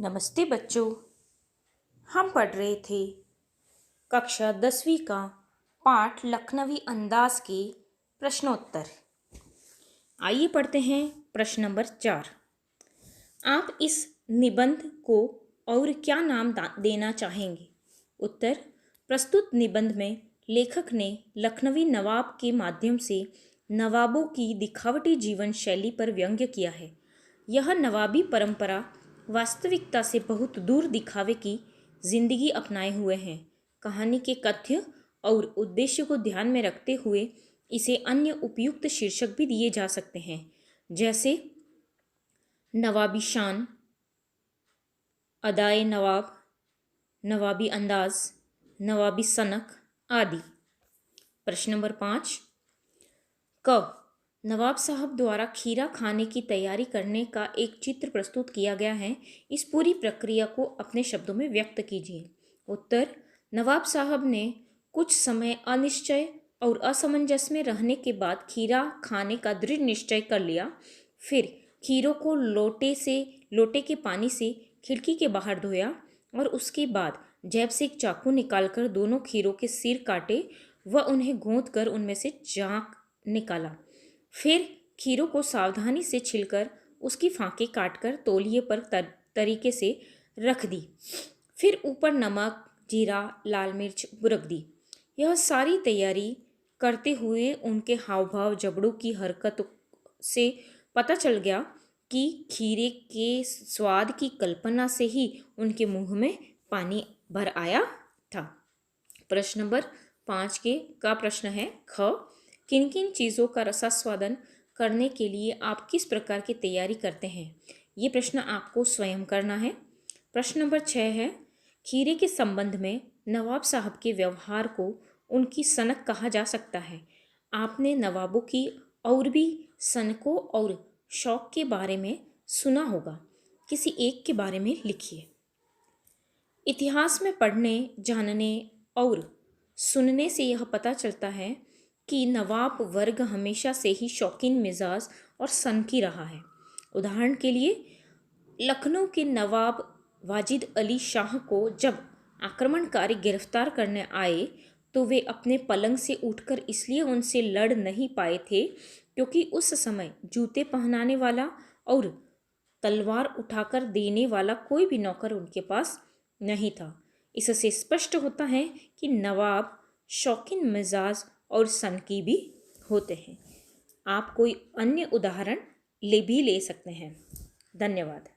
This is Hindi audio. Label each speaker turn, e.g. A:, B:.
A: नमस्ते बच्चों। हम पढ़ रहे थे कक्षा 10वीं का पाठ लखनवी अंदाज के प्रश्नोत्तर। आइए पढ़ते हैं प्रश्न नंबर 4। आप इस निबंध को और क्या नाम देना चाहेंगे? उत्तर। प्रस्तुत निबंध में लेखक ने लखनवी नवाब के माध्यम से नवाबों की दिखावटी जीवन शैली पर व्यंग्य किया है। यह नवाबी परंपरा वास्तविकता से बहुत दूर दिखावे की जिंदगी अपनाए हुए हैं। कहानी के कथ्य और उद्देश्य को ध्यान में रखते हुए इसे अन्य उपयुक्त शीर्षक भी दिए जा सकते हैं, जैसे नवाबी शान, अदाए नवाब, नवाबी अंदाज, नवाबी सनक आदि। प्रश्न नंबर 5। क नवाब साहब द्वारा खीरा खाने की तैयारी करने का एक चित्र प्रस्तुत किया गया है। इस पूरी प्रक्रिया को अपने शब्दों में व्यक्त कीजिए। उत्तर। नवाब साहब ने कुछ समय अनिश्चय और असमंजस में रहने के बाद खीरा खाने का दृढ़ निश्चय कर लिया। फिर खीरों को लोटे के पानी से खिड़की के बाहर धोया और उसके बाद जेब से एक चाकू निकालकर दोनों खीरों के सिर काटे व उन्हें गूंथ कर उनमें से जांक निकाला। फिर खीरों को सावधानी से छिलकर उसकी फांके काटकर तौलिए पर तरीके से रख दी। फिर ऊपर नमक, जीरा, लाल मिर्च बुरक दी। यह सारी तैयारी करते हुए उनके हाव भाव, जबड़ों की हरकत से पता चल गया कि खीरे के स्वाद की कल्पना से ही उनके मुंह में पानी भर आया था। प्रश्न नंबर 5 का प्रश्न है ख। किन किन चीज़ों का रसास्वादन करने के लिए आप किस प्रकार की तैयारी करते हैं? ये प्रश्न आपको स्वयं करना है। प्रश्न नंबर 6 है, खीरे के संबंध में नवाब साहब के व्यवहार को उनकी सनक कहा जा सकता है। आपने नवाबों की और भी सनकों और शौक के बारे में सुना होगा, किसी एक के बारे में लिखिए। इतिहास में पढ़ने, जानने और सुनने से यह पता चलता है कि नवाब वर्ग हमेशा से ही शौकीन मिजाज और सनकी रहा है। उदाहरण के लिए, लखनऊ के नवाब वाजिद अली शाह को जब आक्रमणकारी गिरफ्तार करने आए तो वे अपने पलंग से उठकर इसलिए उनसे लड़ नहीं पाए थे क्योंकि उस समय जूते पहनाने वाला और तलवार उठाकर देने वाला कोई भी नौकर उनके पास नहीं था। इससे स्पष्ट होता है कि नवाब शौकीन मिजाज और सनकी भी होते हैं। आप कोई अन्य उदाहरण ले सकते हैं। धन्यवाद।